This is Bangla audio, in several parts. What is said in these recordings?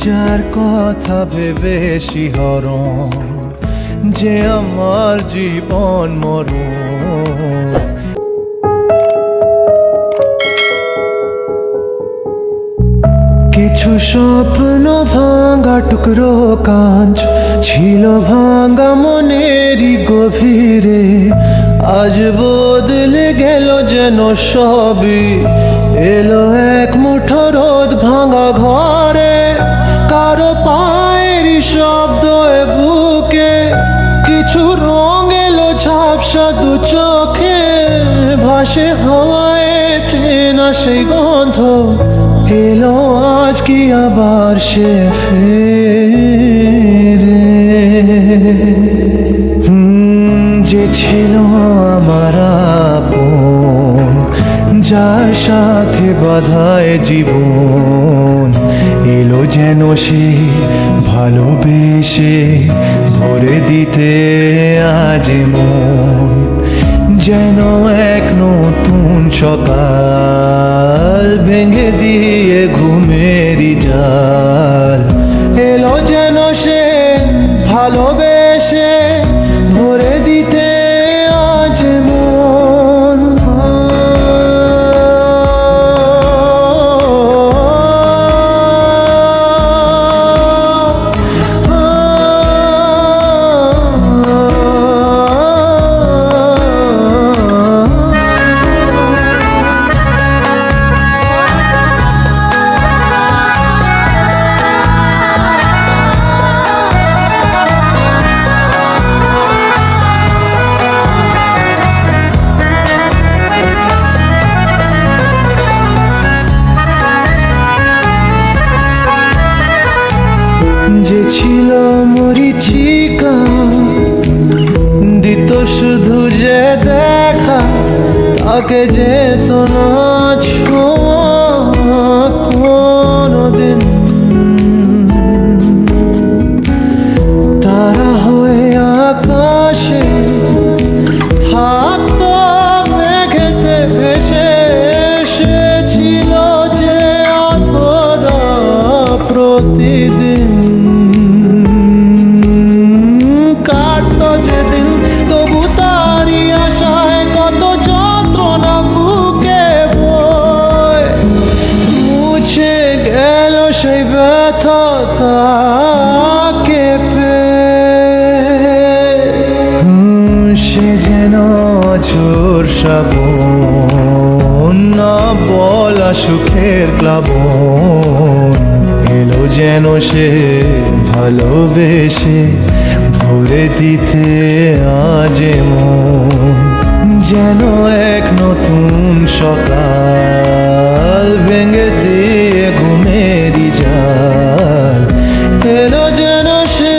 যার কথা ভেবে শিহরণ, যে আমার জীবন মরণ। কিছু স্বপ্ন ভাঙা টুকরো কাঁচ ছিল ভাঙা মনেরই গভীরে, আজ বদলে গেল যেন সবই। এলো এক মুঠো রোদ ভাঙা ঘরে, কারো পায়ের শব্দ বুকে, কিছু রং এলো ঝাপসা দু চোখে, ভাসে হাওয়ায় চেনা সেই গন্ধ। এলো আজ কি আবার সে ফেরে? যে ছিল আমার আপন, যার সাথে বাঁধায় জীবন, এলো যেন সে ভালোবেসে ভরে দিতে আজ মন। যেন এক নতুন সকাল ভেঙে দিয়ে ঘুমেরই জাল, এলো যেন সে ভালোবেসে ভরে দিতে আজ মন। যে ছিল মরিচিকা, দিত শুধু যে দেখা, তাকে যেত না ছোঁয়া কোনোদিন। তারা হয়ে আকাশে থাকতো মেঘেতে ভেসে, এসেছিল যে অধরা প্রতিদিন। কাটতো যেদিন তবু তারই আশায় কত যন্ত্রণা বুকে বয়, মুছে গেল সেই ব্যথা তাকে পেয়ে। সে যেন ঝোর শ্রাবণ, না বলা সুখের প্লাবন, এলো যেন সে ভালোবেসে ভরে দিতে আজ মন। যেন এক নতুন সকাল ভেঙে দিয়ে ঘুমেরই জাল, এলো যেন সে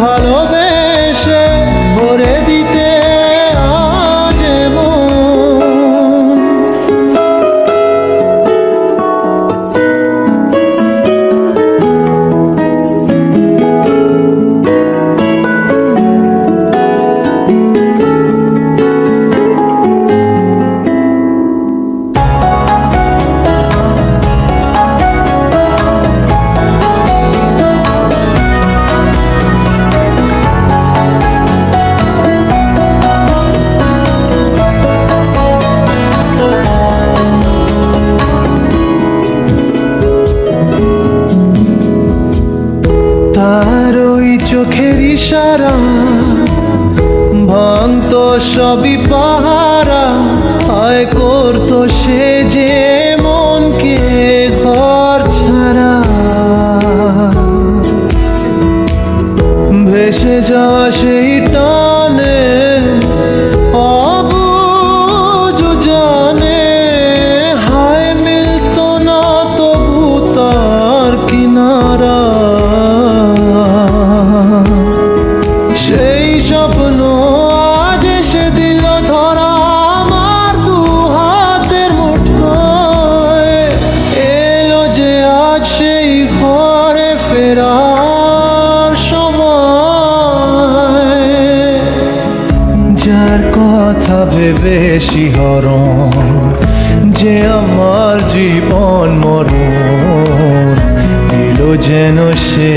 ভালোবেসে ভরে দিতে আজ মন। তার ওই চোখের ইশারা ভাঙতো সবই পাহারা, আয় করতো সে যে মনকে ঘর ছাড়া। ভেসে যাওয়া সেই টানে অবুঝ জানে, হায় মিলতো না তবু তার কিনারা। সেই স্বপ্ন আজ এসে দিল ধরা আমার দু হাতের মুঠোয়, এলো যে আজ সেই ঘরে ফেরার সময়। যার কথা ভেবে শিহরণ, যে আমার জীবন মরণ, এলো যেন সে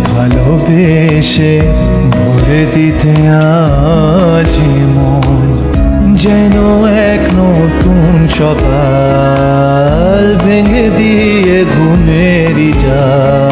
ভালোবেসে ভরে দিতে আজি মন, যেন এক নতুন সকাল ভেঙে দিয়ে ঘুমেরই যা